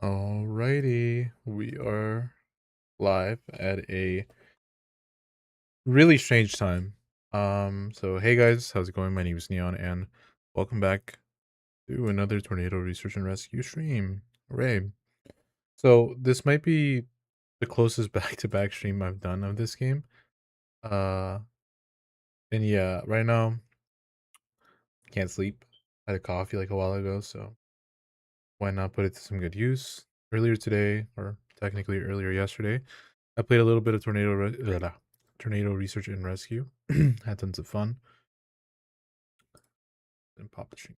Alrighty, we are live at a really strange time. So hey guys, how's it going? My name is Neon, and welcome back to another tornado research and rescue stream. Hooray! So this might be the closest back-to-back stream I've done of this game. Uh, and yeah, right now can't sleep. Had a coffee like a while ago, so why not put it to some good use? Earlier today, or technically earlier yesterday, I played a little bit of Tornado Research and Rescue. Had tons of fun. And pop the stream.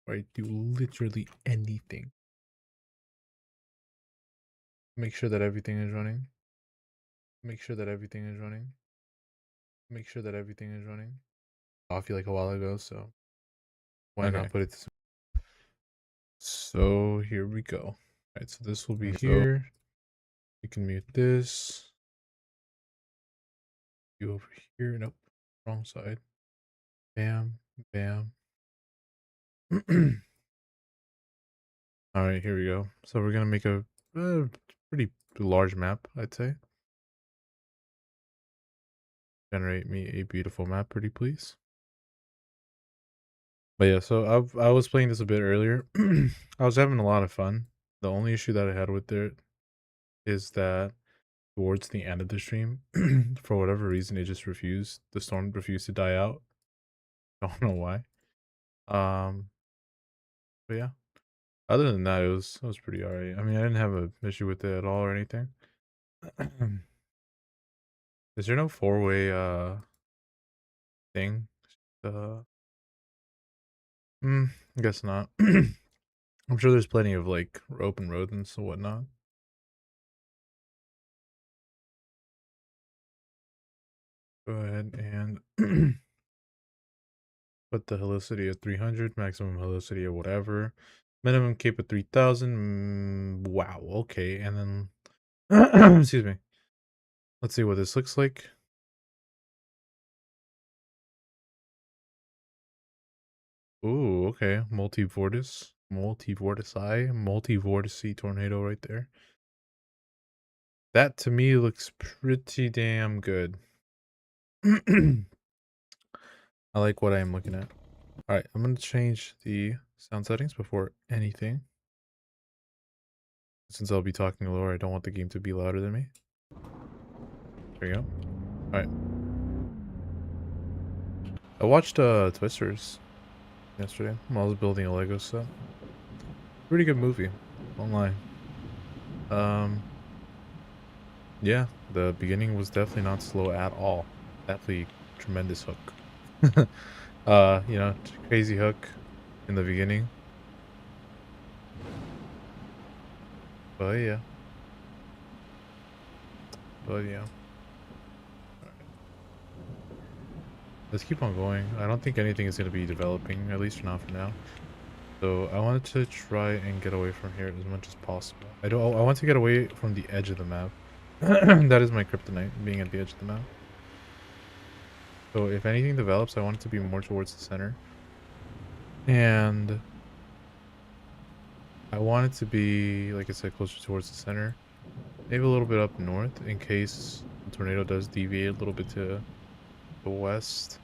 Where I do literally anything. Make sure that everything is running. Make sure that everything is running. Make sure that everything is running. Coffee like a while ago, so why Okay. not put it to some... So here we go. Alright, so this will be Okay, so here. You can mute this. You over here. Nope. Wrong side. Bam. Bam. Alright, here we go. So we're gonna make a pretty large map, I'd say. Generate me a beautiful map, pretty please. But yeah, so I was playing this a bit earlier. I was having a lot of fun. The only issue that I had with it is that towards the end of the stream, for whatever reason, it just refused. The storm refused to die out. I don't know why. But yeah. Other than that, it was pretty alright. I mean, I didn't have an issue with it at all or anything. Is there no four-way thing? Uh, I guess not. I'm sure there's plenty of like open roads and so whatnot. Go ahead and put the helicity at 300, maximum helicity at whatever, minimum cape at 3000. Wow, okay, and then excuse me. Let's see what this looks like. Ooh, okay, multi-vortice tornado right there. That to me looks pretty damn good. I like what I am looking at. All right, I'm going to change the sound settings before anything. Since I'll be talking lower, I don't want the game to be louder than me. There you go. All right. I watched Twisters yesterday while I was building a Lego set. Pretty good movie. Won't lie. Yeah, the beginning was definitely not slow at all. Definitely tremendous hook. Crazy hook in the beginning. But yeah. Alright. Let's keep on going. I don't think anything is going to be developing, at least not for now. So I wanted to try and get away from here as much as possible. I want to get away from the edge of the map. That is my kryptonite, being at the edge of the map. So if anything develops, I want it to be more towards the center. And I want it to be, like I said, closer towards the center. Maybe a little bit up north in case the tornado does deviate a little bit to the west.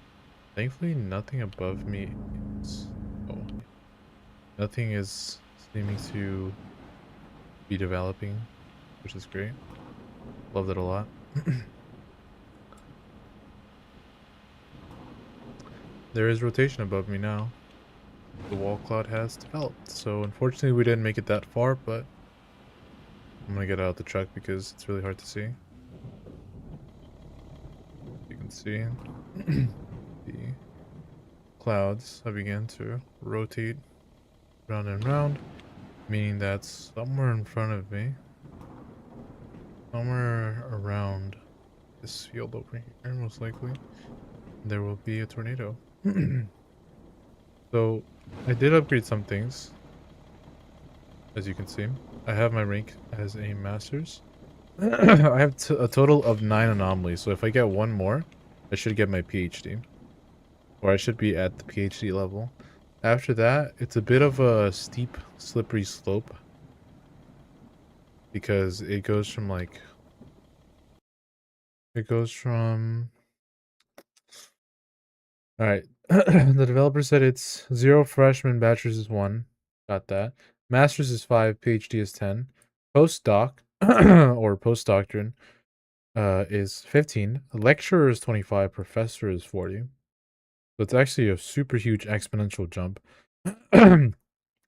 Thankfully, nothing above me is... Oh. Nothing is seeming to be developing, which is great. Love it a lot. There is rotation above me now. The wall cloud has developed, so unfortunately we didn't make it that far, but I'm gonna get out of the truck because it's really hard to see. You can see the clouds have begun to rotate round and round, meaning that somewhere in front of me, somewhere around this field over here, most likely, there will be a tornado. So I did upgrade some things, as you can see. I have my rank as a master's. I have a total of 9 anomalies, so if I get one more, I should get my PhD. Or I should be at the PhD level. After that, it's a bit of a steep, slippery slope. because it goes from like all right. The developer said it's 0 freshman, bachelor's is 1. Got that. Master's is 5, PhD is 10. Postdoc or postdoctorate is 15. Lecturer is 25, professor is 40. So it's actually a super huge exponential jump.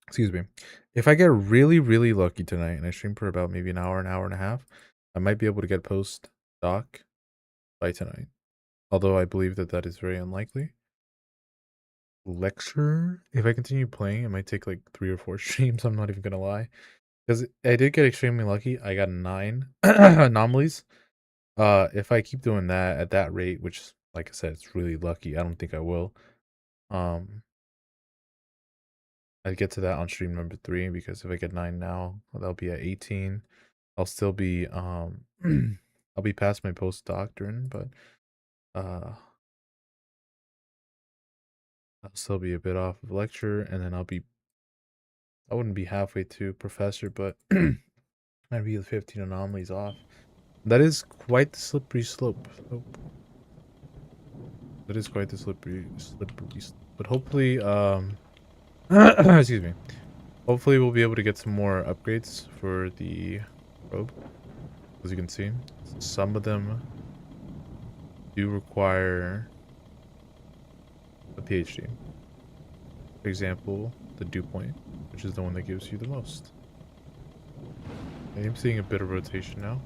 Excuse me. If I get really, really lucky tonight and I stream for about maybe an hour and a half, I might be able to get postdoc by tonight. Although I believe that that is very unlikely. Lecture, if I continue playing, it might take like 3 or 4 streams. I'm not even gonna lie, because I did get extremely lucky. I got 9 anomalies. If I keep doing that at that rate, which, like I said, it's really lucky. I don't think I will. I'd get to that on stream number 3, because if I get 9 now, that'll be at 18. I'll still be I'll be past my postdoctorate, but I'll still be a bit off of lecture, and then I wouldn't be halfway to professor, but I'd be 15 anomalies off. That is quite the slippery slope. That is quite the slippery slope. But hopefully, excuse me. Hopefully we'll be able to get some more upgrades for the probe. As you can see, some of them do require a PhD. For example, the dew point, which is the one that gives you the most. I am seeing a bit of rotation now.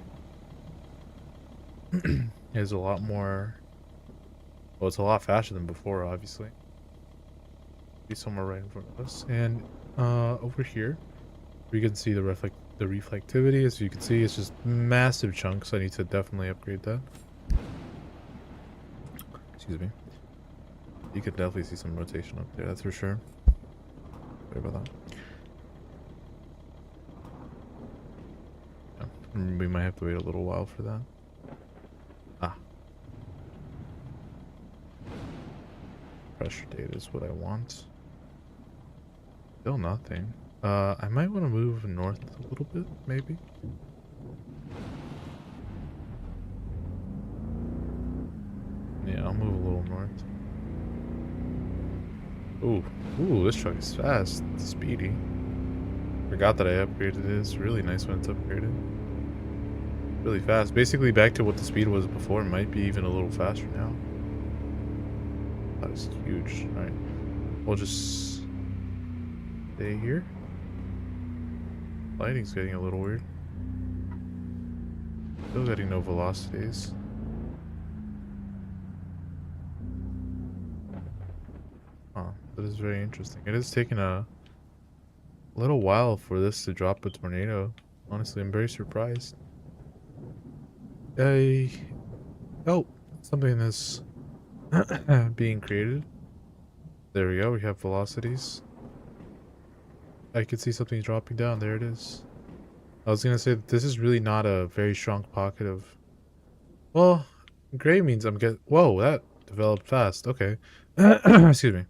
There's a lot more. Well, it's a lot faster than before, obviously. Be somewhere right in front of us, and over here we can see the reflectivity. As you can see, it's just massive chunks. I need to definitely upgrade that. Excuse me. You could definitely see some rotation up there, that's for sure. Sorry about that. Yeah, we might have to wait a little while for that. Pressure data is what I want. Still nothing. I might want to move north a little bit, maybe. Yeah, I'll move a little north. Ooh, this truck is fast. It's speedy. Forgot that I upgraded it. It's really nice when it's upgraded. Really fast. Basically back to what the speed was before. It might be even a little faster now. That is huge. Alright. We'll just stay here. Lighting's getting a little weird. Still getting no velocities. Huh. That is very interesting. It is taking a little while for this to drop a tornado. Honestly, I'm very surprised. Oh, something is being created. There we go. We have velocities. I can see something dropping down. There it is. I was gonna say that this is really not a very strong pocket of. Well, gray means I'm getting. Whoa, that developed fast. Okay. Excuse me.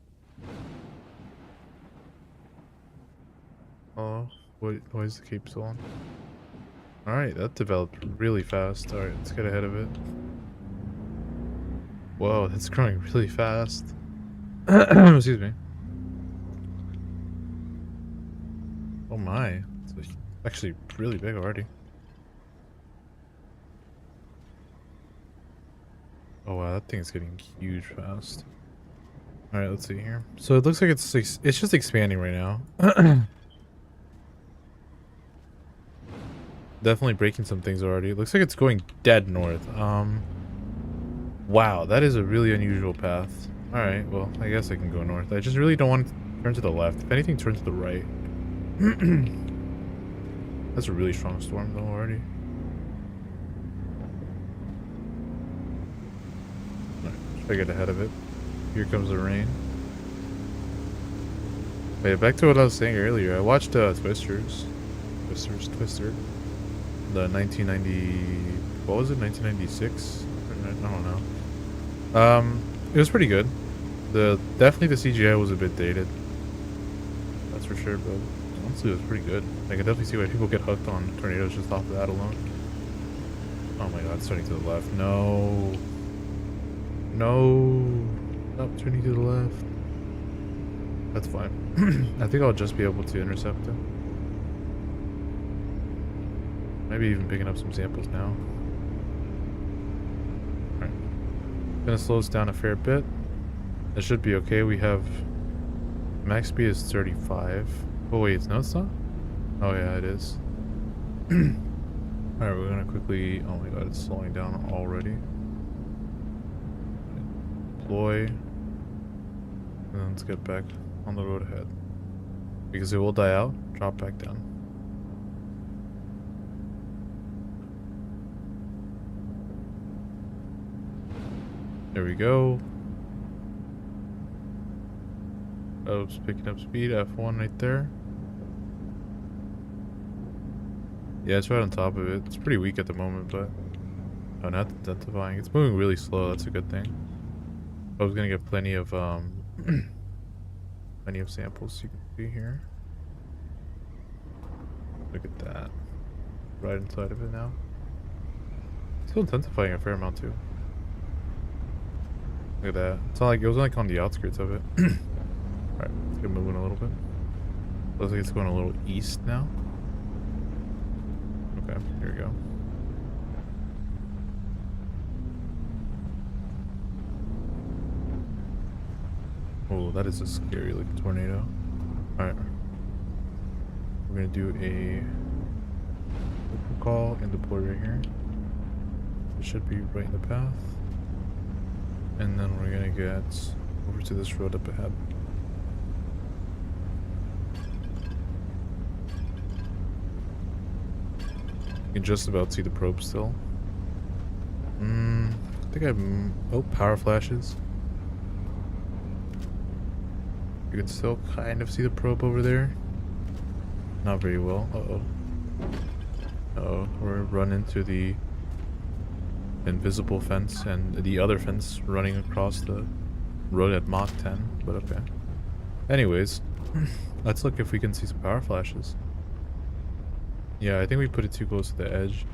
Oh, why is the cape still on? Alright, that developed really fast. Alright, let's get ahead of it. Whoa, that's growing really fast. Excuse me. Oh my. It's actually really big already. Oh wow, that thing's getting huge fast. Alright, let's see here. So it looks like it's just expanding right now. Definitely breaking some things already. It looks like it's going dead north. Wow, that is a really unusual path. Alright, well, I guess I can go north. I just really don't want to turn to the left. If anything, turn to the right. That's a really strong storm, though, already. Alright, try to get ahead of it. Here comes the rain. Wait, back to what I was saying earlier. I watched Twister. The 1990, what was it, 1996? I don't know. It was pretty good. Definitely the CGI was a bit dated. That's for sure, but Honestly, it was pretty good. I can definitely see why people get hooked on tornadoes just off of that alone. Oh my god, it's turning to the left. No. No. Stop turning to the left. That's fine. I think I'll just be able to intercept it. Maybe even picking up some samples now. Alright. Gonna slow us down a fair bit. It should be okay. We have... max speed is 35. Oh wait, no it's not? Oh yeah, it is. Alright, we're gonna quickly... oh my god, it's slowing down already. Deploy. And then let's get back on the road ahead. Because it will die out, drop back down. There we go. Oh, it's picking up speed, F1 right there. Yeah, it's right on top of it. It's pretty weak at the moment, but... oh, not identifying. It's moving really slow, that's a good thing. I was gonna get plenty of, plenty of samples you can see here. Look at that. Right inside of it now. Still intensifying a fair amount too. Look at that. It's not like it was like on the outskirts of it. Alright, let's get moving a little bit. Looks like it's going a little east now. Okay, here we go. Oh, that is a scary looking tornado. Alright. We're gonna do a call and deploy right here. It should be right in the path. And then we're gonna get over to this road up ahead. You can just about see the probe still. I think I'm... oh, power flashes. You can still kind of see the probe over there. Not very well. Uh-oh. Uh-oh, we're run into the invisible fence and the other fence running across the road at Mach 10, but okay. Anyways, let's look if we can see some power flashes. Yeah, I think we put it too close to the edge.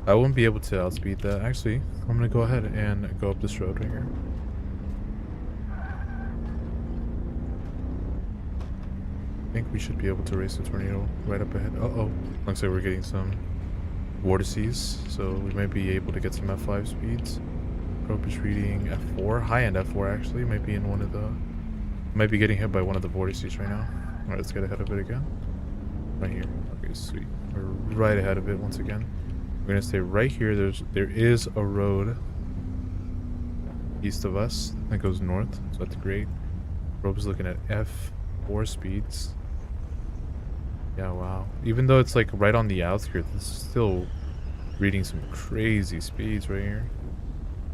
I won't be able to outspeed that. Actually, I'm gonna go ahead and go up this road right here. I think we should be able to race the tornado right up ahead. Uh-oh. Looks like we're getting some vortices, so we might be able to get some F5 speeds. Probe is reading F4, high-end F4 actually, might be in one of the... might be getting hit by one of the vortices right now. Alright, let's get ahead of it again. Right here. Okay, sweet. We're right ahead of it once again. We're gonna stay right here. There is a road east of us that goes north, so that's great. Probe is looking at F4 speeds. Yeah, wow. Even though it's like right on the outskirts, it's still reading some crazy speeds right here.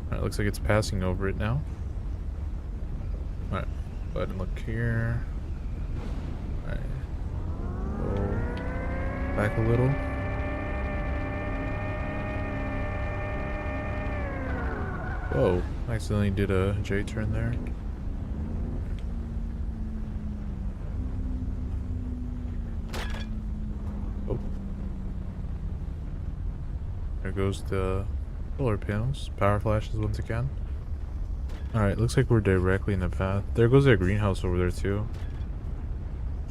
Alright, looks like it's passing over it now. Alright, go ahead and look here. Alright. Go back a little. Whoa, I accidentally did a J-turn there. There goes the solar panels. Power flashes once again. Alright, looks like we're directly in the path. There goes their greenhouse over there too.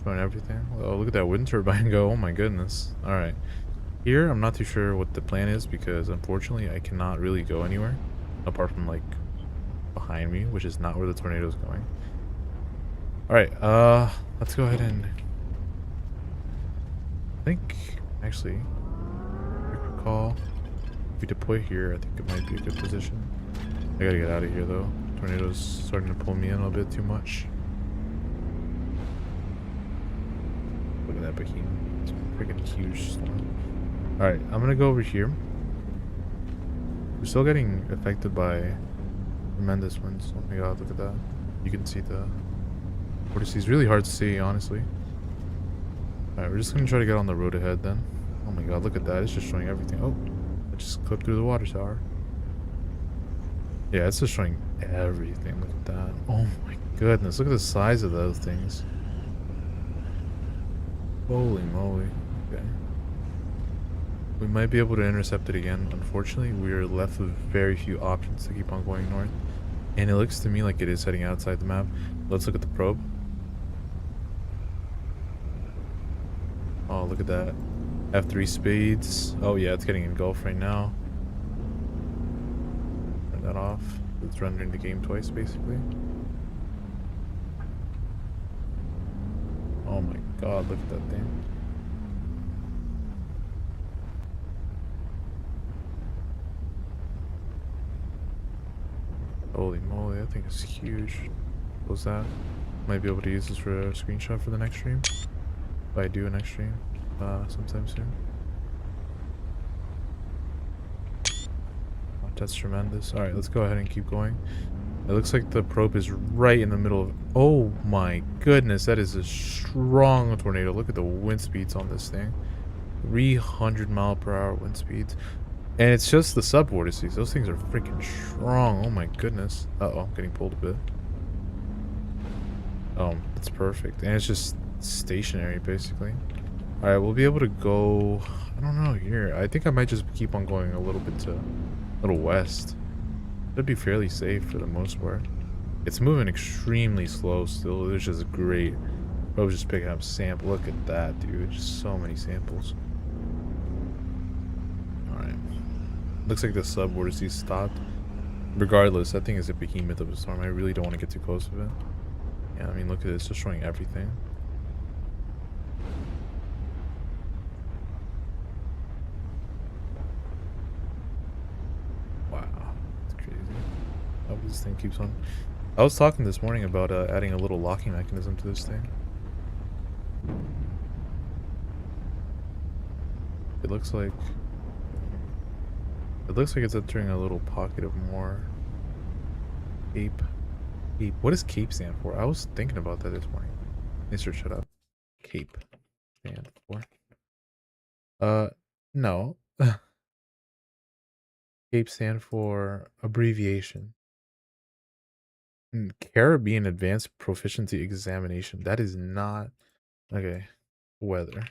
Showing everything. Oh, look at that wind turbine go. Oh my goodness. Alright. Here, I'm not too sure what the plan is because unfortunately I cannot really go anywhere. Apart from like behind me, which is not where the tornado is going. Alright, let's go ahead and... I think, actually, quick recall. If we deploy here, I think it might be a good position. I gotta get out of here though. Tornado's starting to pull me in a little bit too much. Look at that behemoth. It's a freaking huge storm. Alright, I'm gonna go over here. We're still getting affected by tremendous winds. Oh my god, look at that. You can see the vortices. It's really hard to see, honestly. Alright, we're just gonna try to get on the road ahead then. Oh my god, look at that. It's just showing everything. Oh, I just clipped through the water tower. Yeah, it's just showing everything. Look at that. Oh my goodness, look at the size of those things. Holy moly. Okay. We might be able to intercept it again. Unfortunately, we are left with very few options to keep on going north. And it looks to me like it is heading outside the map. Let's look at the probe. Oh, look at that. F3 spades. Oh yeah, it's getting engulfed right now. Turn that off. It's rendering the game twice, basically. Oh my god, look at that thing. Holy moly, that thing is huge. What was that? Might be able to use this for a screenshot for the next stream. If I do a next stream sometime soon. Oh, that's tremendous. Alright, let's go ahead and keep going. It looks like the probe is right in the middle of... Oh my goodness, that is a strong tornado. Look at the wind speeds on this thing. 300-mile-per-hour wind speeds. And it's just the subvortices. Those things are freaking strong. Oh my goodness. Uh-oh, I'm getting pulled a bit. Oh, that's perfect. And it's just stationary, basically. Alright, we'll be able to go... I don't know, here. I think I might just keep on going a little bit to... a little west. Should be fairly safe for the most part. It's moving extremely slow still. It's just great. I was just picking up sample. Look at that, dude. Just so many samples. Alright. Looks like the subvortices stopped. Regardless, that thing is a behemoth of a storm. I really don't want to get too close to it. Yeah, I mean, look at it. It's destroying everything. Wow. That's crazy. Oh, this thing keeps on... I was talking this morning about adding a little locking mechanism to this thing. It looks like it's entering a little pocket of more cape. Cape. What does cape stand for? I was thinking about that this morning. Mr. Shut up. Cape stand for. No. Cape stand for abbreviation. Caribbean Advanced Proficiency Examination. That is not... Okay. Weather.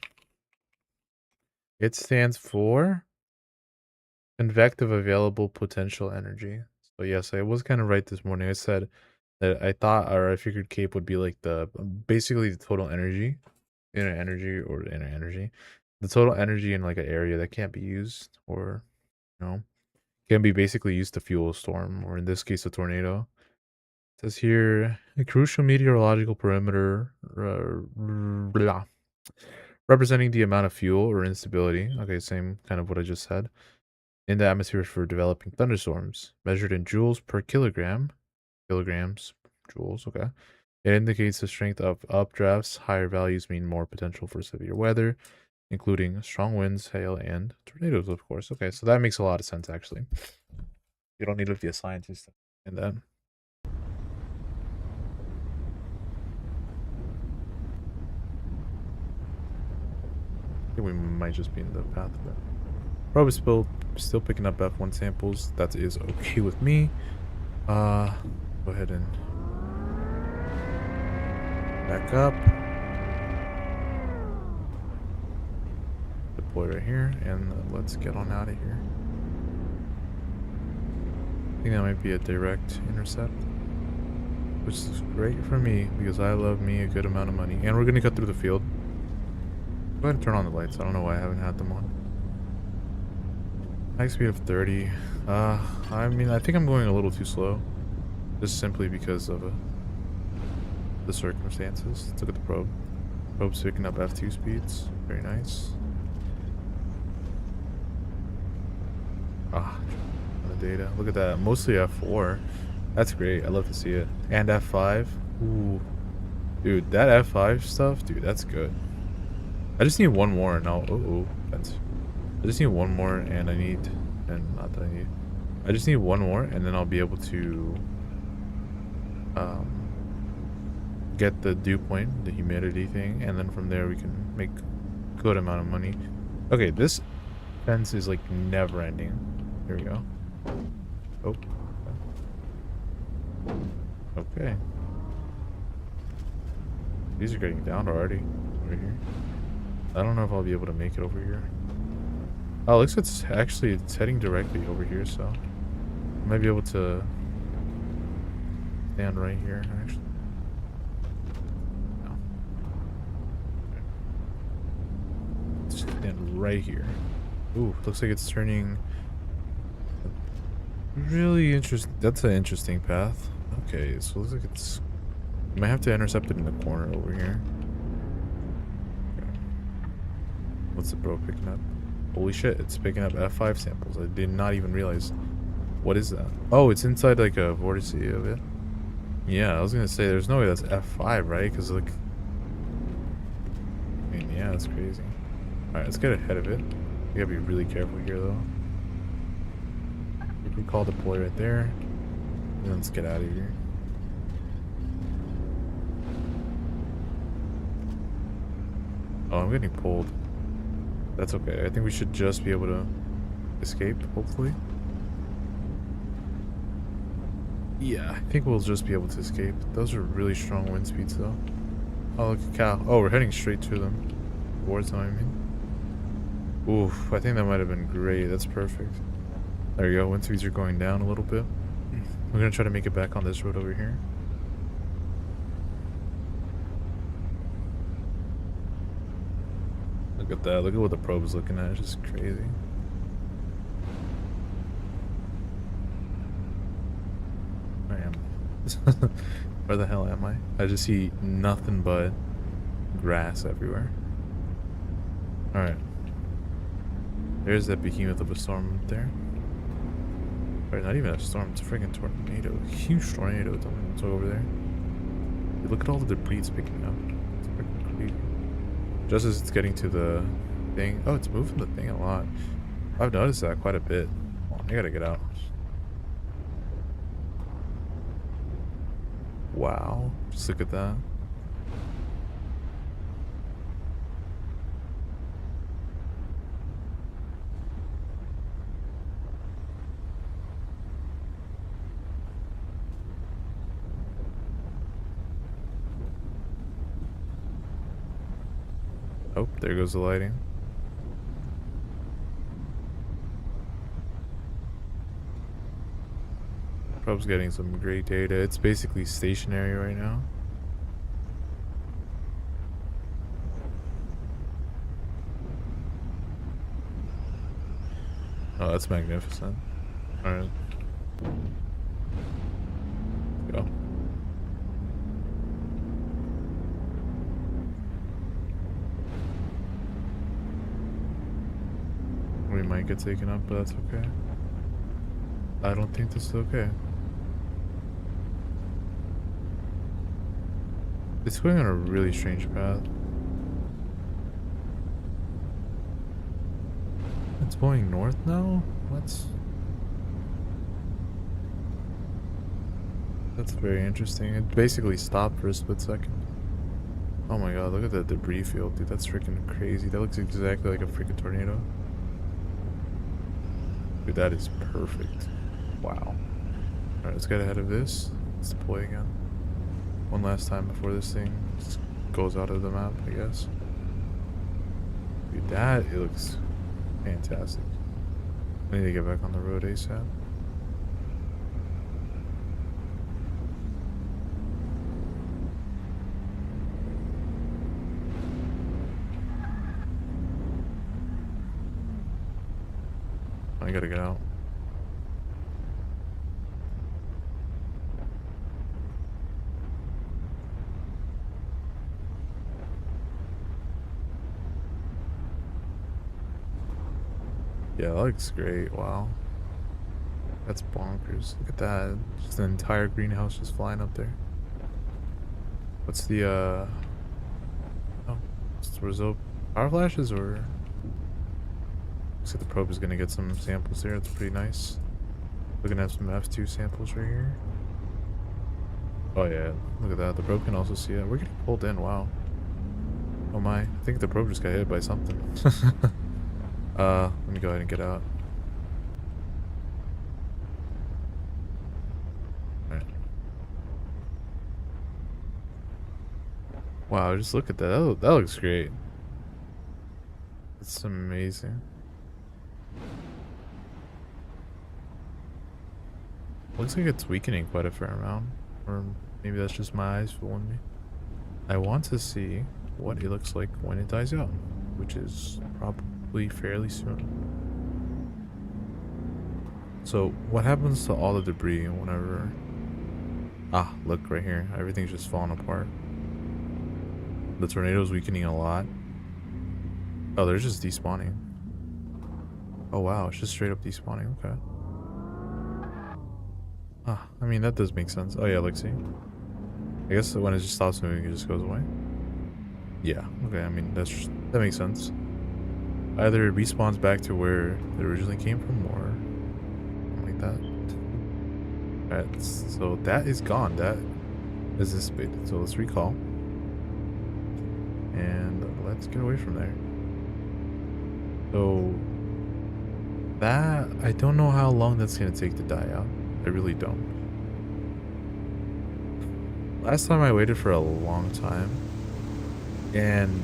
It stands for Convective Available Potential Energy. So yes, I was kind of right this morning. I said that I thought, or I figured cape would be like the... basically the total energy. Inner energy. The total energy in like an area that can't be used, or, you know, can be basically used to fuel a storm, or in this case, a tornado. It says here, a crucial meteorological perimeter representing the amount of fuel or instability. Okay, same kind of what I just said. In the atmosphere for developing thunderstorms, measured in joules per kilogram. Kilograms, joules, okay. It indicates the strength of updrafts. Higher values mean more potential for severe weather, including strong winds, hail, and tornadoes, of course. Okay, so that makes a lot of sense, actually. You don't need to be a scientist in that. I think we might just be in the path of it. Probably still picking up F1 samples. That is okay with me. Go ahead and back up. Deploy right here, and let's get on out of here. I think that might be a direct intercept, which is great for me because I love me a good amount of money. And we're gonna cut through the field. Go ahead and turn on the lights. I don't know why I haven't had them on. Max speed of 30. I mean, I think I'm going a little too slow. Just simply because of the circumstances. Let's look at the probe. Probe's picking up F2 speeds. Very nice. The data. Look at that. Mostly F4. That's great. I love to see it. And F5. Ooh. Dude, that F5 stuff, dude, that's good. I just need one more and I'll... I just need one more and I need... And not that I need... I just need one more and then I'll be able to... get the dew point, the humidity thing, and then from there we can make a good amount of money. Okay, this fence is like never ending. Here we go. Oh. Okay. These are getting down already over here. I don't know if I'll be able to make it over here. Oh, it looks like it's heading directly over here, so I might be able to stand right here, actually. No. Okay. Stand right here. Ooh, looks like it's turning really interesting. That's an interesting path. Okay, so it looks like it's... I might have to intercept it in the corner over here. Okay. What's the bro picking up? Holy shit, it's picking up F5 samples. I did not even realize. What is that? Oh, it's inside like a vortex of it. Yeah, I was gonna say there's no way that's F5, right? Because like, I mean, yeah, that's crazy. Alright, let's get ahead of it. We gotta be really careful here though. We can call deploy right there. And then let's get out of here. Oh, I'm getting pulled. That's okay. I think we should just be able to escape, hopefully. Yeah, I think we'll just be able to escape. Those are really strong wind speeds, though. Oh, look at Cal. Oh, we're heading straight to them. Wartime, I mean. Oof, I think that might have been great. That's perfect. There you go. Wind speeds are going down a little bit. We're going to try to make it back on this road over here. Look at that. Look at what the probe is looking at. It's just crazy. I am. Where the hell am I? I just see nothing but grass everywhere. Alright. There's that behemoth of a storm up there. Or not even a storm, it's a freaking tornado. A huge tornado. It's over there. Dude, look at all the debris it's picking up. It's freaking crazy. Just as it's getting to the thing. Oh, it's moving the thing a lot. I've noticed that quite a bit. Oh, I gotta get out. Wow. Just look at that. Oh, there goes the lighting. Probe's getting some great data. It's basically stationary right now. Oh, that's magnificent. Alright. Let's go. We might get taken up, but that's okay. I don't think this is okay. It's going on a really strange path. It's going north now? That's very interesting. It basically stopped for a split second. Oh my god, look at that debris field, dude. That's freaking crazy. That looks exactly like a freaking tornado. Dude, that is perfect. Wow. Alright, let's get ahead of this. Let's deploy again. One last time before this thing just goes out of the map, I guess. Dude, it looks fantastic. I need to get back on the road ASAP. I gotta get out. Yeah, that looks great. Wow. That's bonkers. Look at that. Just an entire greenhouse just flying up there. What's the, oh, what's the result? Power flashes or? Looks like the probe is gonna get some samples there. That's pretty nice. Looking at some F2 samples right here. Oh yeah, look at that. The probe can also see it. We're getting pulled in. Wow. Oh my. I think the probe just got hit by something. Let me go ahead and get out. Alright. Wow, just look at that. That looks great. It's amazing. Looks like it's weakening quite a fair amount. Or maybe that's just my eyes fooling me. I want to see what it looks like when it dies out, which is probably fairly soon. So what happens to all the debris whenever... Ah, look right here. Everything's just falling apart. The tornado's weakening a lot. Oh, they're just despawning. Oh wow, it's just straight up despawning. Okay. Ah, I mean, that does make sense. Oh yeah, look, see? I guess when it just stops moving, it just goes away. Yeah, okay, I mean, that makes sense. Either it respawns back to where it originally came from, or something like that. Alright, so that is gone. That is dissipated. So let's recall. And let's get away from there. So that, I don't know how long that's going to take to die out. I really don't. Last time I waited for a long time, and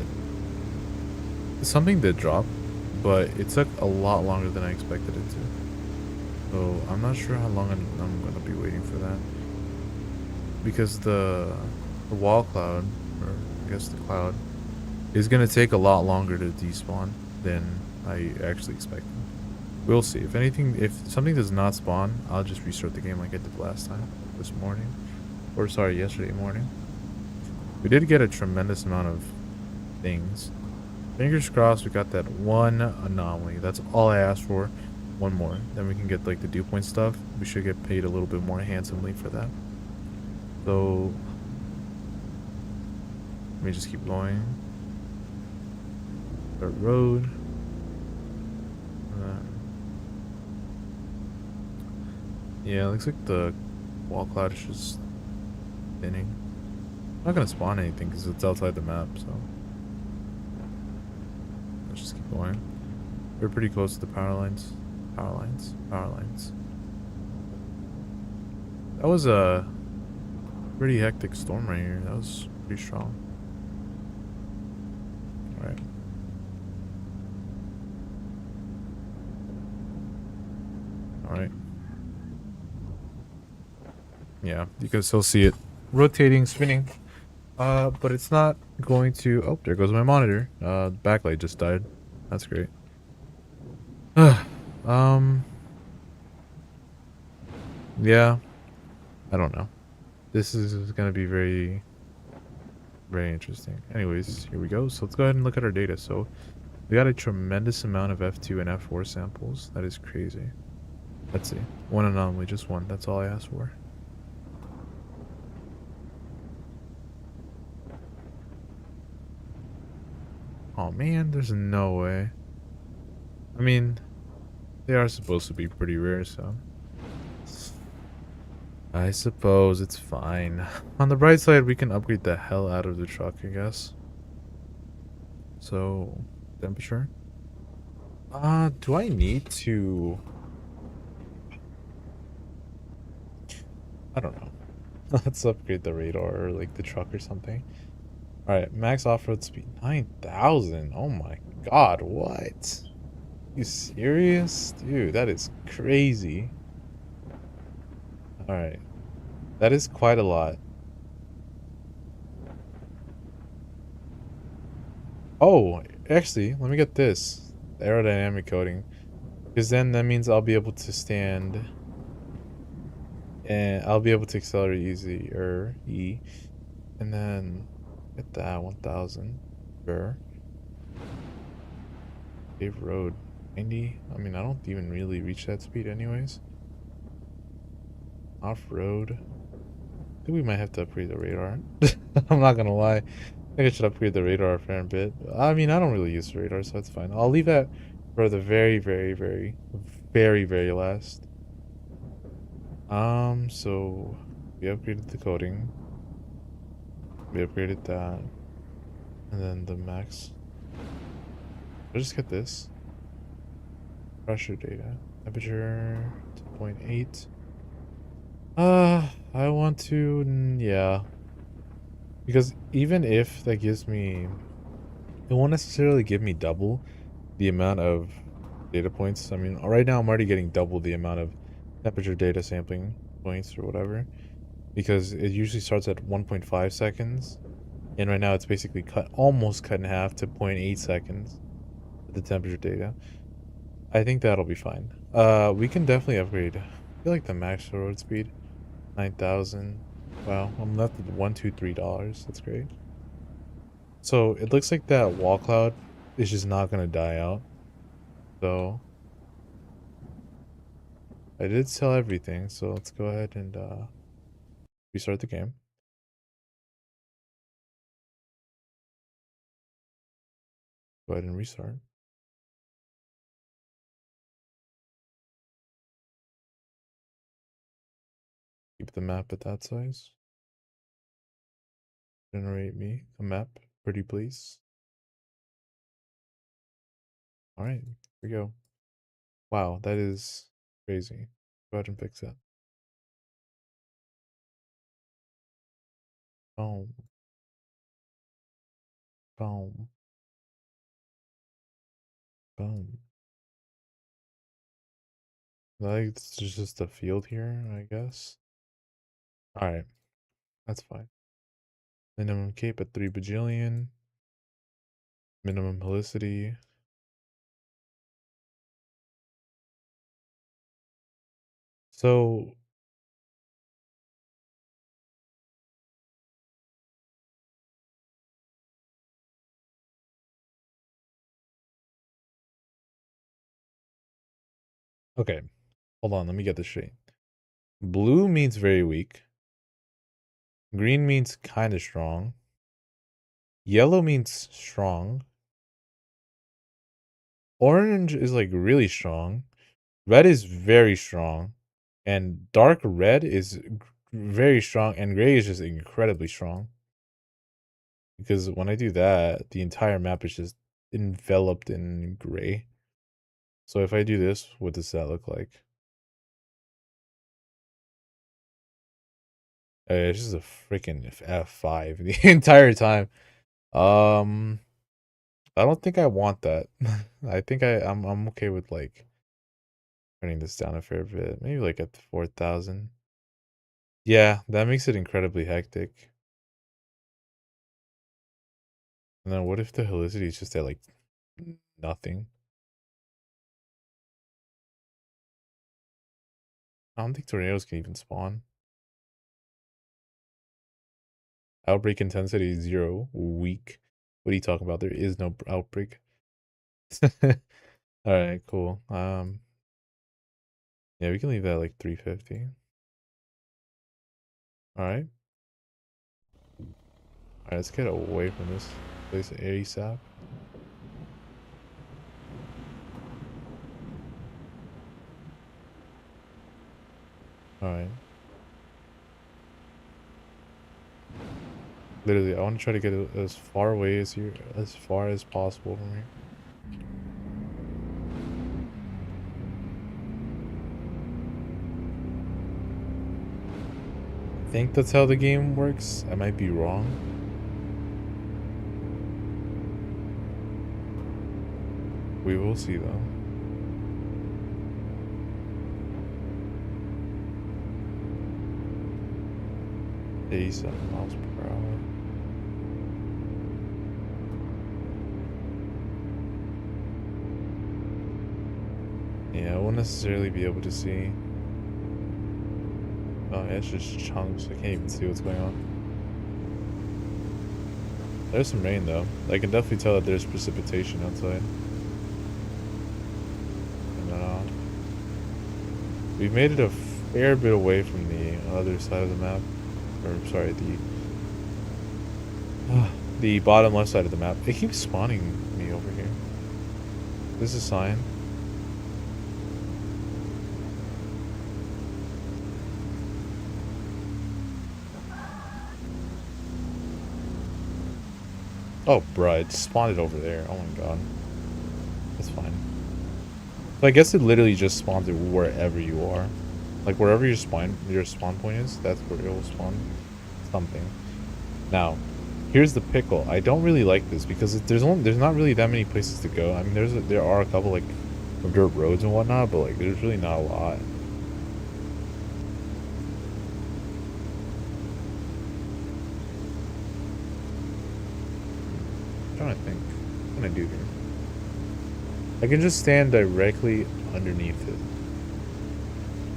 something did drop, but it took a lot longer than I expected it to. So I'm not sure how long I'm going to be waiting for that. Because the wall cloud, or I guess the cloud, is going to take a lot longer to despawn than I actually expected. We'll see. If anything, if something does not spawn, I'll just restart the game like I did last time, this morning. Or sorry, yesterday morning. We did get a tremendous amount of things. Fingers crossed we got that one anomaly. That's all I asked for. One more. Then we can get like the dew point stuff. We should get paid a little bit more handsomely for that. So let me just keep going. Start road. Yeah, looks like the wall cloud is just thinning. I'm not gonna spawn anything because it's outside the map, so let's just keep going. We're pretty close to the power lines. Power lines. That was a pretty hectic storm right here. That was pretty strong. Alright. Alright. Yeah, you can still see it rotating, spinning. But it's not going to... Oh, there goes my monitor. Backlight just died. That's great. Yeah. I don't know. This is gonna be very, very interesting. Anyways, here we go. So let's go ahead and look at our data. So we got a tremendous amount of F2 and F4 samples. That is crazy. Let's see. One anomaly, just one. That's all I asked for. Oh man, there's no way. I mean, they are supposed to be pretty rare, so I suppose it's fine. On the bright side, we can upgrade the hell out of the truck, I guess. So, temperature. Do I need to... I don't know. Let's upgrade the radar or like the truck or something. Alright, max off-road speed 9,000. Oh my god, what? You serious? Dude, that is crazy. Alright. That is quite a lot. Oh, actually, let me get this. The aerodynamic coating. Because then that means I'll be able to stand... And I'll be able to accelerate easier. And then... Get that, 1,000. Sure. Paved road. 90? I mean, I don't even really reach that speed anyways. Off-road. I think we might have to upgrade the radar. I'm not gonna lie. I think I should upgrade the radar a fair bit. I mean, I don't really use the radar, so it's fine. I'll leave that for the very, very, very, very, very last. So we upgraded the coating. We upgraded that. And then the max. I'll just get this. Pressure data. Temperature 2.8. I want to, yeah. Because even if that gives me, it won't necessarily give me double the amount of data points. I mean, right now I'm already getting double the amount of temperature data sampling points or whatever, because it usually starts at 1.5 seconds, and right now it's basically almost cut in half to 0.8 seconds for the temperature data. I think that'll be fine. We can definitely upgrade. I feel like the max road speed, 9,000. Wow, I'm left with $1, $2, $3. That's great. So it looks like that wall cloud is just not gonna die out. So I did sell everything, so let's go ahead and restart the game. Go ahead and restart. Keep the map at that size. Generate me a map, pretty please. Alright, here we go. Wow, that is crazy. Go ahead and fix that. Boom. Boom. Boom. Like, it's just a field here, I guess. Alright, that's fine. Minimum cape at 3 bajillion. Minimum helicity. So okay, hold on, let me get this straight. Blue means very weak. Green means kind of strong. Yellow means strong. Orange is like really strong. Red is very strong. And dark red is very strong. And gray is just incredibly strong. Because when I do that, the entire map is just enveloped in gray. So if I do this, what does that look like? It's just a freaking F5 the entire time. I don't think I want that. I think I'm okay with like turning this down a fair bit. Maybe like at 4,000. Yeah, that makes it incredibly hectic. And then what if the helicity is just at like nothing? I don't think tornadoes can even spawn. Outbreak intensity 0. Weak. What are you talking about? There is no outbreak. Alright, cool. Yeah, we can leave that like 350. Alright. Alright, let's get away from this place ASAP. Alright. Literally, I want to try to get as far away as possible from here. I think that's how the game works. I might be wrong. We will see though. $87 miles per hour. Yeah, I won't necessarily be able to see. Oh, yeah, it's just chunks. I can't even see what's going on. There's some rain though. I can definitely tell that there's precipitation outside. And we've made it a fair bit away from the other side of the map. Or sorry, the bottom left side of the map. It keeps spawning me over here. This is a sign. Oh, bruh, it spawned it over there. Oh my god. That's fine. So I guess it literally just spawns it wherever you are. Like, wherever your spawn point is, that's where it will spawn something. Now, Here's the pickle. I don't really like this because there's not really that many places to go. I mean, there are a couple like dirt roads and whatnot, but like there's really not a lot. I'm trying to think. What can I do here? I can just stand directly underneath it,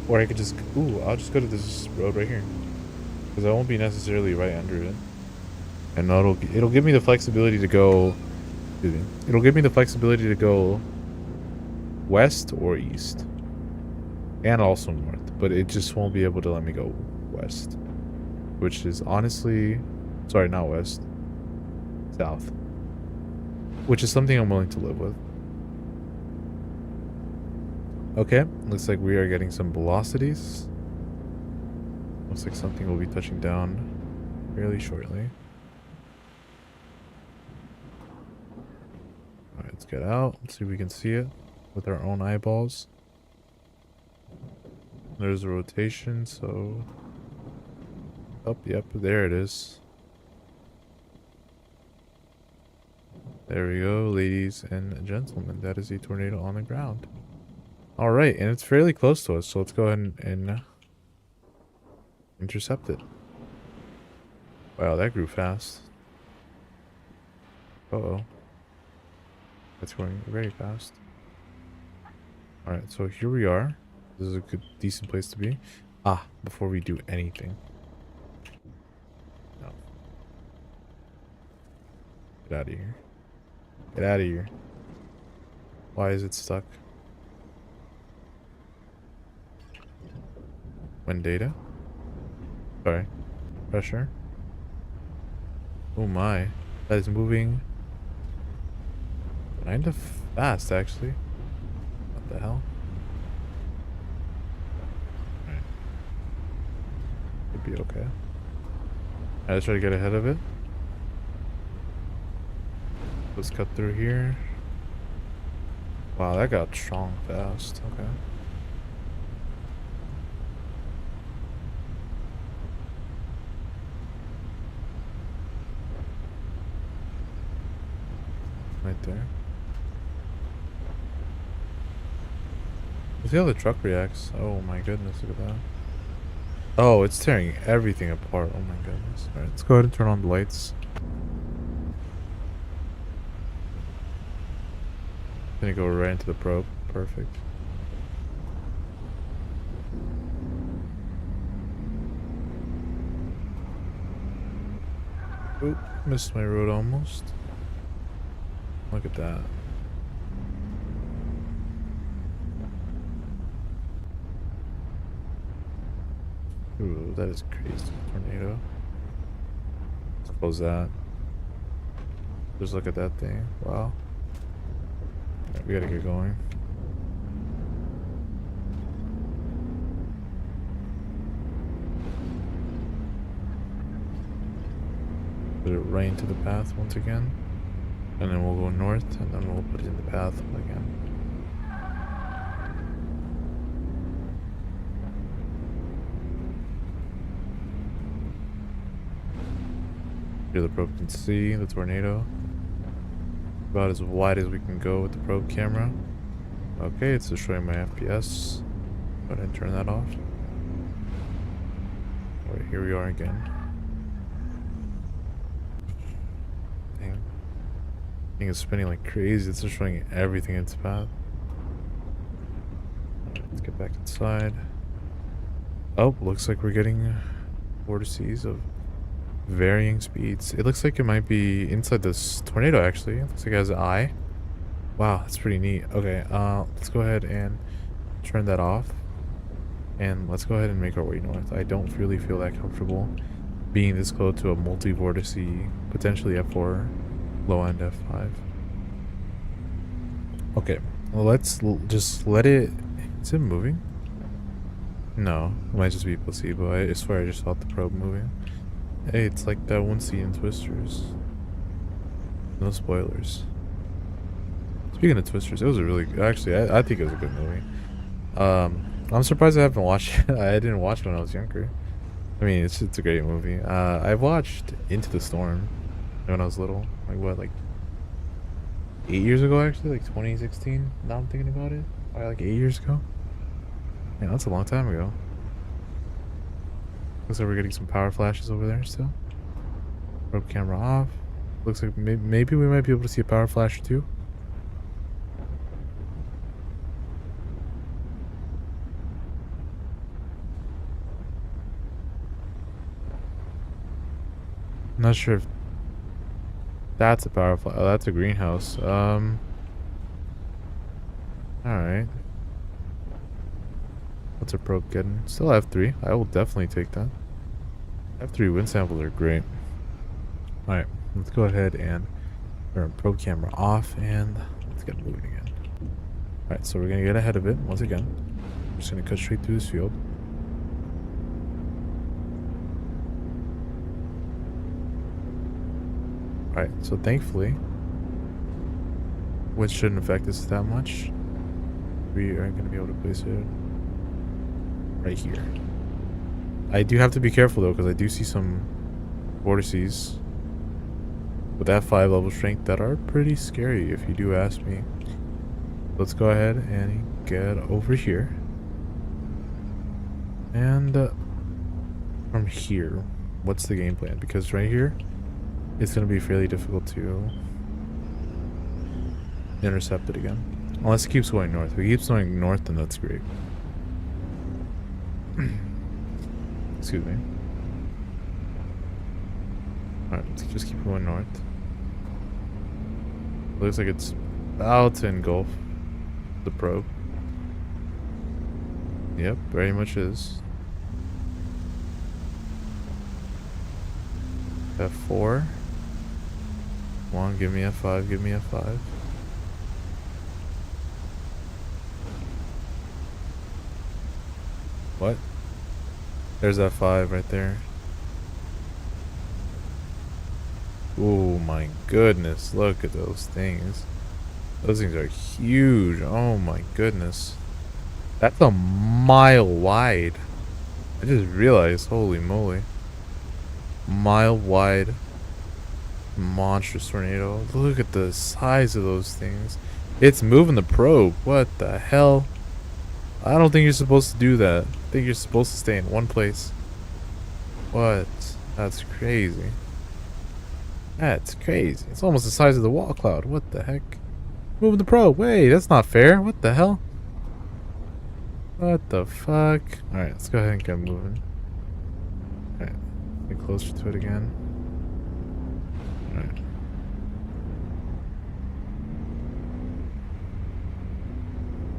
or I could just I'll just go to this road right here because I won't be necessarily right under it, and it'll give me the flexibility to go. It'll give me the flexibility to go west or east, and also north, but it just won't be able to let me go west, which is honestly, sorry, not west, south, which is something I'm willing to live with. Okay, looks like we are getting some velocities. Looks like something will be touching down fairly shortly. Alright, let's get out. Let's see if we can see it with our own eyeballs. There's a rotation, so... Oh, yep, there it is. There we go, ladies and gentlemen. That is a tornado on the ground. Alright, and it's fairly close to us, so let's go ahead and intercept it. Wow, that grew fast. Uh-oh. That's going very fast. Alright, so here we are. This is a good, decent place to be. Ah, before we do anything. No. Get out of here. Get out of here. Why is it stuck? When data? Sorry. Pressure. Oh my. That is moving kind of fast, actually. What the hell? Alright. Could be okay. Alright, let's try to get ahead of it. Let's cut through here. Wow, that got strong fast. Okay. Right there. Let's see how the truck reacts. Oh my goodness, look at that. Oh, it's tearing everything apart. Oh my goodness. Alright, let's go ahead and turn on the lights. Gonna go right into the probe. Perfect. Oop, missed my road almost. Look at that. Ooh, that is crazy. Tornado. Let's close that. Just look at that thing. Wow. Right, we gotta get going. Put it right into the path once again. And then we'll go north, and then we'll put it in the path again. Here the probe can see the tornado. About as wide as we can go with the probe camera. Okay, it's just showing my FPS. Go ahead and turn that off. Alright, here we are again. Dang. Thing is spinning like crazy. It's just showing everything in its path. Alright, let's get back inside. Oh, looks like we're getting vortices of varying speeds. It looks like it might be inside this tornado, actually. It looks like it has an eye. Wow, that's pretty neat. Okay, let's go ahead and turn that off. And let's go ahead and make our way north. I don't really feel that comfortable being this close to a multi-vortice, potentially F4, low-end F5. Okay, well, let's just let it... Is it moving? No, it might just be placebo. I swear I just felt the probe moving. Hey, it's like that one scene in Twisters. No spoilers. Speaking of Twisters, it was a really good... Actually, I think it was a good movie. I'm surprised I haven't watched it. I didn't watch it when I was younger. I mean, it's a great movie. I've watched Into the Storm. when I was little. Like what, like 8 years ago actually, like 2016. Now I'm thinking about it. Probably like 8 years ago. Yeah, that's a long time ago. Looks like we're getting some power flashes over there still. Probe camera off. Looks like maybe we might be able to see a power flash or two. I'm not sure if that's a power flash. Oh, that's a greenhouse. Alright. What's our probe getting? Still F3. I will definitely take that. F3 wind samples are great. Alright, let's go ahead and turn probe camera off and let's get moving again. Alright, so we're gonna get ahead of it once again. I'm just gonna cut straight through this field. Alright, so thankfully, wind shouldn't affect us that much. We are gonna be able to place it right here. I do have to be careful though, because I do see some vortices with that 5 level strength that are pretty scary if you do ask me. Let's go ahead and get over here. And from here, what's the game plan? Because right here, it's going to be fairly difficult to intercept it again. Unless it keeps going north. If it keeps going north, then that's great. Excuse me. Alright, let's just keep going north. Looks like it's about to engulf the probe. Yep, very much is. F4. Come on, give me F5, give me F5. What? There's F5 right there. Oh my goodness, look at those things. Those things are huge. Oh my goodness. That's a mile wide. I just realized, holy moly. Mile wide monstrous tornado. Look at the size of those things. It's moving the probe. What the hell? I don't think you're supposed to do that. I think you're supposed to stay in one place. What? That's crazy. That's crazy. It's almost the size of the wall cloud. What the heck? Moving the probe. Wait, that's not fair. What the hell? What the fuck? Alright, let's go ahead and get moving. Alright, get closer to it again. Alright.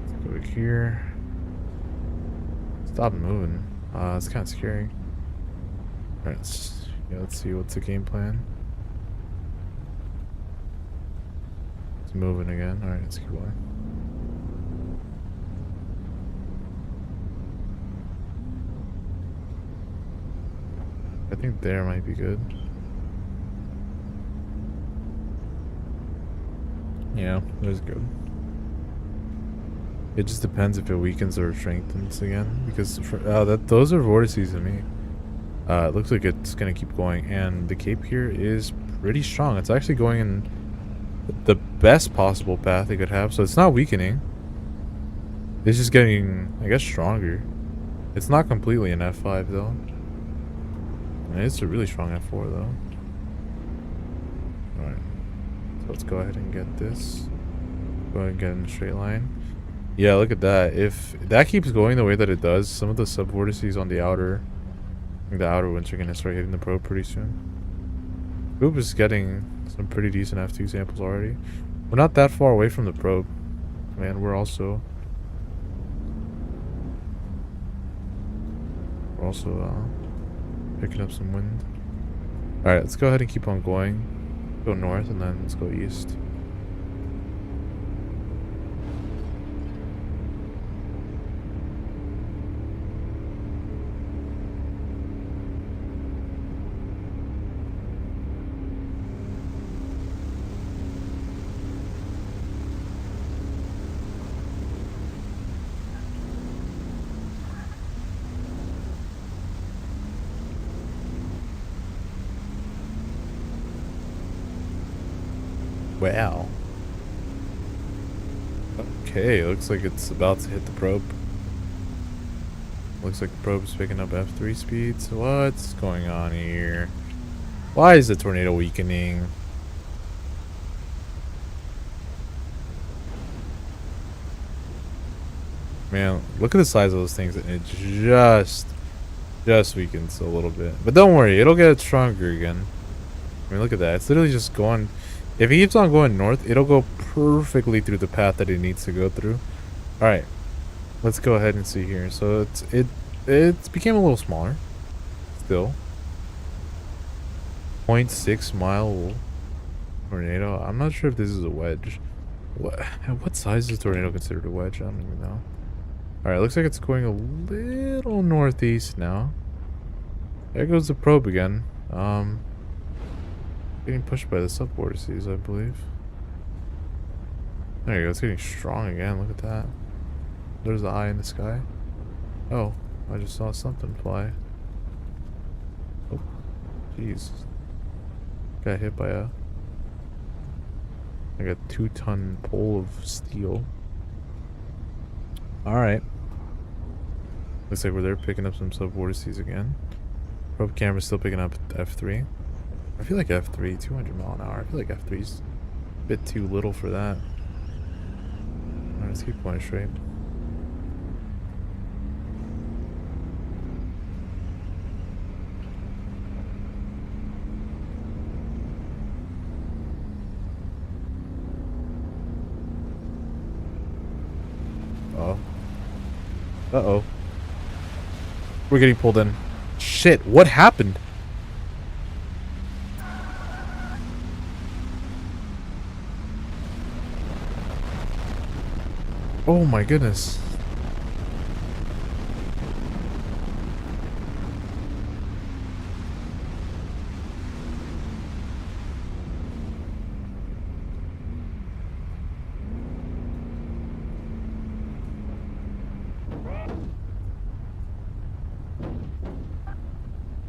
Let's go over here. Stop moving. It's kind of scary. Alright, let's see what's the game plan. It's moving again. Alright, let's keep going. I think there might be good. Yeah, there's good. It just depends if it weakens or strengthens again, because those are vortices to me. It looks like it's gonna keep going, and the cape here is pretty strong. It's actually going in the best possible path it could have, so it's not weakening. It's just getting, I guess, stronger. It's not completely an F5 though. It's a really strong F4 though. Alright. So let's go ahead and get this. Go ahead and get in a straight line. Yeah, look at that. If that keeps going the way that it does, some of the sub-vortices on the outer, I think the outer ones are going to start hitting the probe pretty soon. Probe is getting some pretty decent F2 samples already. We're not that far away from the probe. Man, we're also picking up some wind. Alright, let's go ahead and keep on going. Go north and then let's go east. Wow. Okay, looks like it's about to hit the probe. Looks like the probe's picking up F3 speeds. What's going on here? Why is the tornado weakening? Man, look at the size of those things. And it just weakens a little bit. But don't worry, it'll get stronger again. I mean, look at that. It's literally just going... If it keeps on going north, it'll go perfectly through the path that it needs to go through. Alright. Let's go ahead and see here. So it became a little smaller. Still. 0.6 mile tornado. I'm not sure if this is a wedge. What size is a tornado considered a wedge? I don't even know. Alright, looks like it's going a little northeast now. There goes the probe again. Getting pushed by the subvortices, I believe. There you go, it's getting strong again, look at that. There's the eye in the sky. Oh, I just saw something fly. Oh, jeez. Got hit by a 2-ton pole of steel. Alright. Looks like we're there picking up some subvortices again. Probe camera's still picking up F3. I feel like F3, 200 mile an hour. I feel like F3's a bit too little for that. Alright, let's keep going straight. Uh-oh. We're getting pulled in. Shit, what happened? Oh my goodness.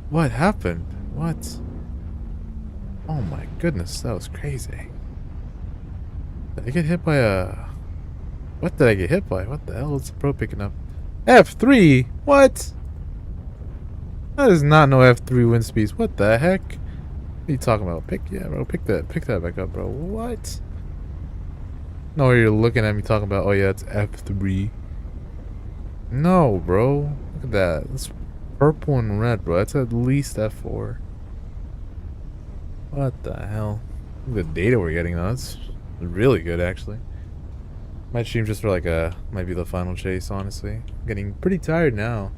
What happened? What? Oh my goodness, that was crazy. Did I get hit by a... What did I get hit by? What the hell is the probe picking up? F3? What? That is not no F3 wind speeds. What the heck? What are you talking about? Yeah, bro, pick that back up, bro. What? No, you're looking at me talking about, oh yeah, it's F3. No, bro. Look at that. It's purple and red, bro. That's at least F4. What the hell? Look at the data we're getting, though. That's really good, actually. Might stream just for like might be the final chase, honestly. I'm getting pretty tired now.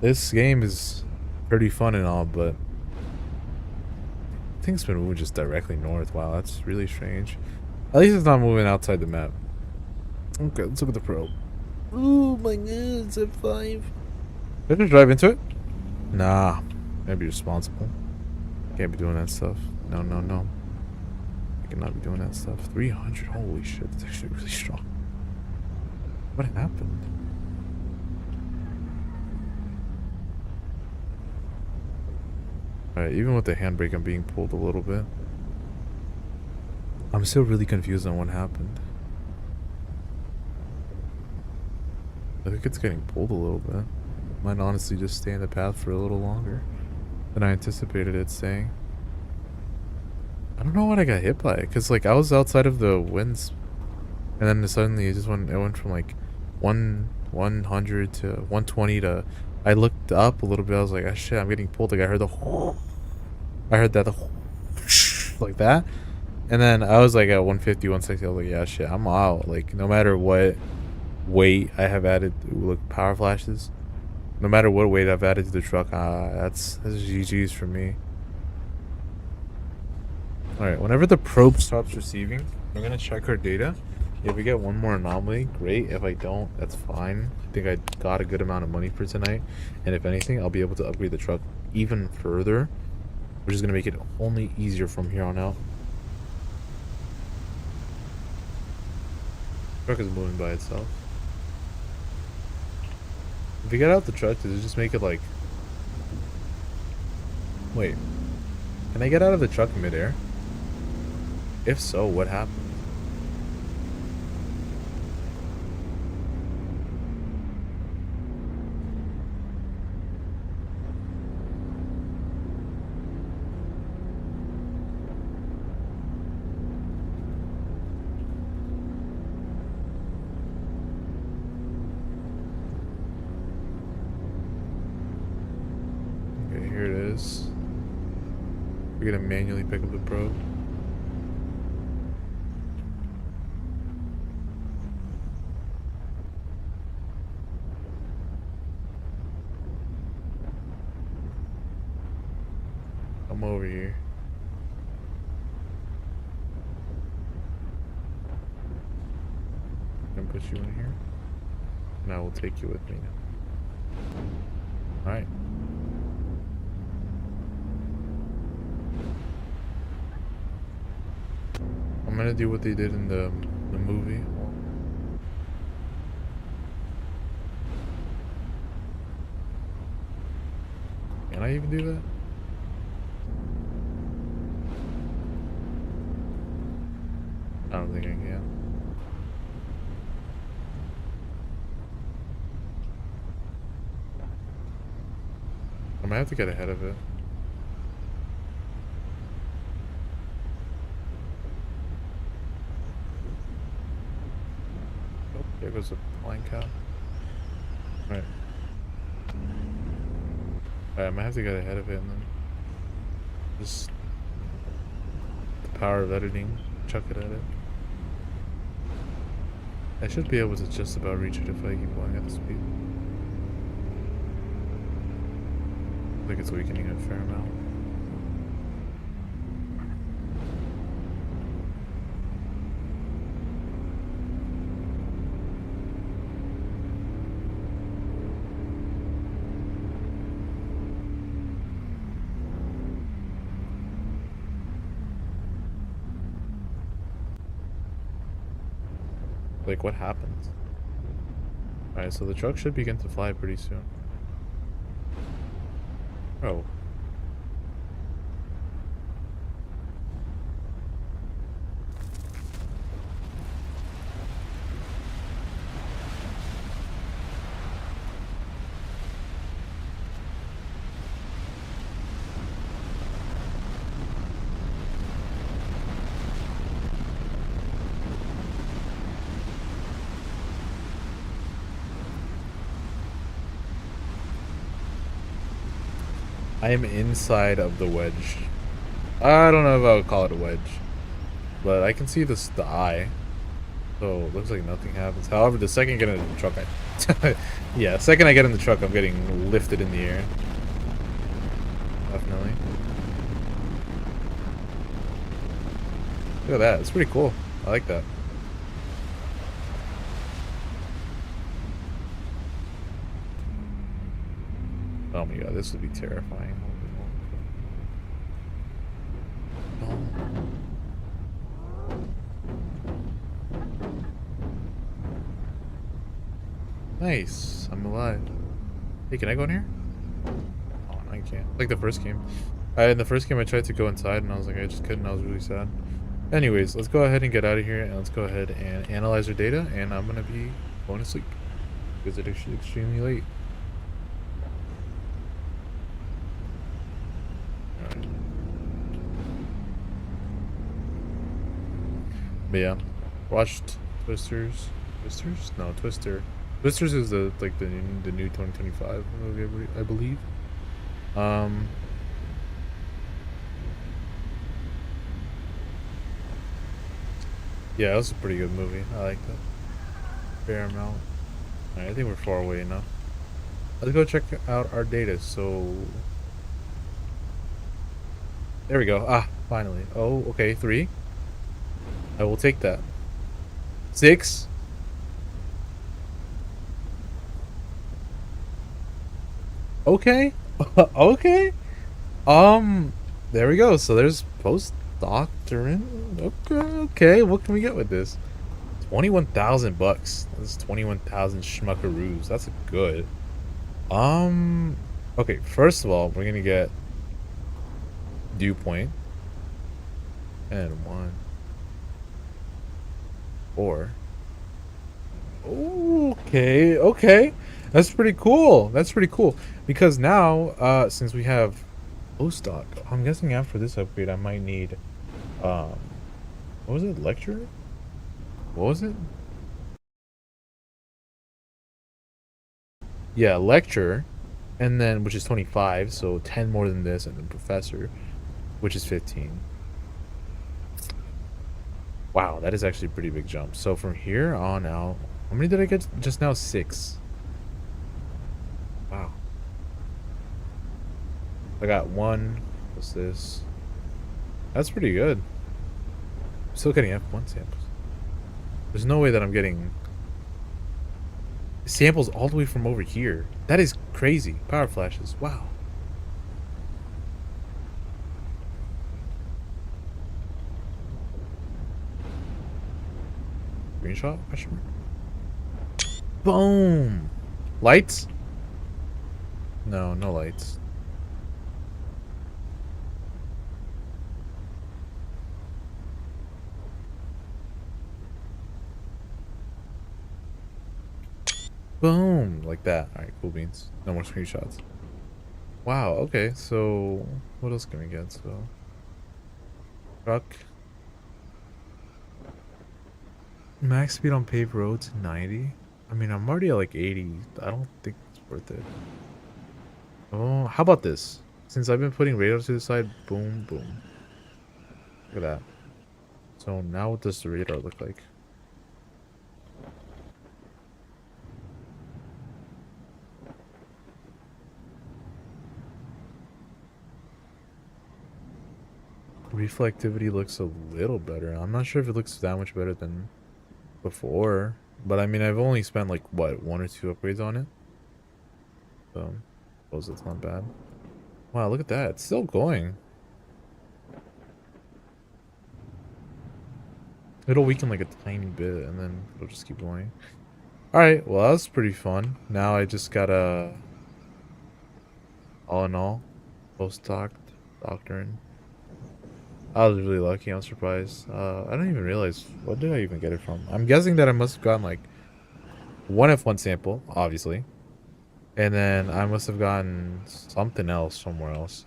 This game is pretty fun and all, but I think it's been moving just directly north. Wow, that's really strange. At least it's not moving outside the map. Okay, let's look at the probe. Oh my god, it's at 5. Did I drive into it? Nah, gotta be responsible. Can't be doing that stuff. No, no, no. I cannot be doing that stuff. 300, holy shit, that's actually really strong. What happened? Alright, even with the handbrake, I'm being pulled a little bit. I'm still really confused on what happened. I think it's getting pulled a little bit. Might honestly just stay in the path for a little longer than I anticipated it staying. I don't know what I got hit by, because like I was outside of the winds, and then suddenly it went from like 100 to 120 to... I looked up a little bit. I was like, oh shit, I'm getting pulled. Like I heard that like that, and then I was like at 150, 160. I was like, yeah, shit, I'm out. Like no matter what weight I have added, look, power flashes. No matter what weight I've added to the truck, that's GG's for me. Alright, whenever the probe stops receiving, I'm gonna check our data. If we get one more anomaly, great. If I don't, that's fine. I think I got a good amount of money for tonight. And if anything, I'll be able to upgrade the truck even further, which is gonna make it only easier from here on out. The truck is moving by itself. If we get out the truck, does it just make it like... Wait. Can I get out of the truck in midair? If so, what happened? Okay, here it is. We're gonna manually pick up the probe. Come over here. I'm gonna put you in here. And I will take you with me now. Alright. I'm gonna do what they did in the movie. Can I even do that? I don't think I can. I might have to get ahead of it. Oh, there goes a flying cow. Alright. Alright, I might have to get ahead of it and then just the power of editing, chuck it at it. I should be able to just about reach it if I keep going at the speed. I think it's weakening a fair amount. Like, what happens? Alright, so the truck should begin to fly pretty soon. Oh. I am inside of the wedge. I don't know if I would call it a wedge, but I can see the eye. So it looks like nothing happens. However, the second I get in the truck, yeah, the second I get in the truck, I'm getting lifted in the air. Definitely. Look at that. It's pretty cool. I like that. Oh my god, this would be terrifying. Oh. Nice. I'm alive. Hey, can I go in here? Oh, no, I can't. Like the first game. In the first game, I tried to go inside, and I was like, I just couldn't. I was really sad. Anyways, let's go ahead and get out of here, and let's go ahead and analyze our data, and I'm gonna be going to sleep because it's extremely late. Alright. But yeah, watched Twisters. Twisters? No, Twister. Twisters is the new 2025 movie, I believe. Yeah, it was a pretty good movie. I liked it. Fair amount. Alright, I think we're far away enough. Let's go check out our data. So there we go. Ah, finally. Oh, okay, 3. I will take that. 6. Okay. Okay. There we go. So there's post-doctorate. Okay. What can we get with this? 21,000 bucks. That's 21,000 schmuckaroos. That's good. Okay. First of all, we're gonna get dew point and 1. 4. Okay, okay. That's pretty cool. That's pretty cool. Because now, since we have stock, I'm guessing after this upgrade I might need um what was it? Lecture? What was it? Yeah, lecture. And then which is 25, so 10 more than this, and then professor, which is 15. Wow, that is actually a pretty big jump. So from here on out, how many did I get just now? 6. Wow. I got 1. What's this? That's pretty good. I'm still getting F1 samples. There's no way that I'm getting samples all the way from over here. That is crazy. Power flashes. Wow. Screenshot? Question mark? Boom. Lights? No, no lights. Boom. Like that. Alright, cool beans. No more screenshots. Wow, okay. So, what else can we get? So, truck. Max speed on paved roads, 90. I mean, I'm already at like 80. I don't think it's worth it. Oh, how about this? Since I've been putting radars to the side, boom, boom. Look at that. So now what does the radar look like? Reflectivity looks a little better. I'm not sure if it looks that much better than before. But I mean, I've only spent like, what, 1 or 2 upgrades on it? So, I suppose it's not bad. Wow, look at that. It's still going. It'll weaken like a tiny bit and then it'll just keep going. Alright, well, that was pretty fun. Now I just gotta, all in all, postdoc doctrine. I was really lucky. I'm surprised. I don't even realize, what did I even get it from? I'm guessing that I must have gotten like one F1 sample, obviously. And then I must have gotten something else somewhere else.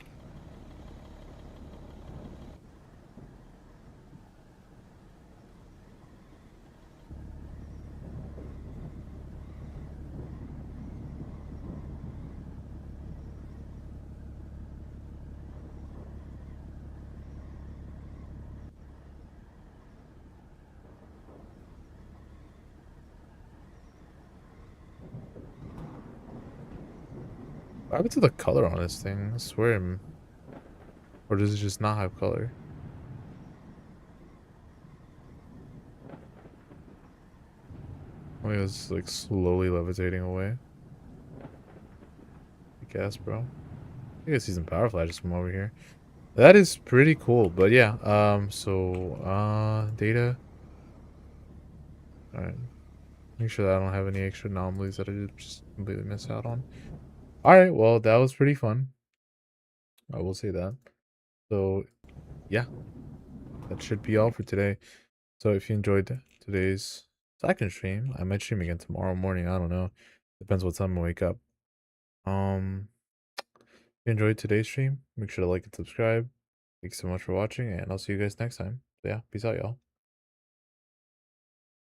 What happened to the color on this thing? I swear. Or does it just not have color? Oh, it's like slowly levitating away. I guess, bro. I guess see some power flashes from over here. That is pretty cool. But yeah, data. Alright. Make sure that I don't have any extra anomalies that I did just completely miss out on. Alright, well, that was pretty fun. I will say that. So, yeah, that should be all for today. So, if you enjoyed today's second stream, I might stream again tomorrow morning. I don't know. Depends what time I wake up. If you enjoyed today's stream, make sure to like and subscribe. Thanks so much for watching, and I'll see you guys next time. So, yeah, peace out, y'all.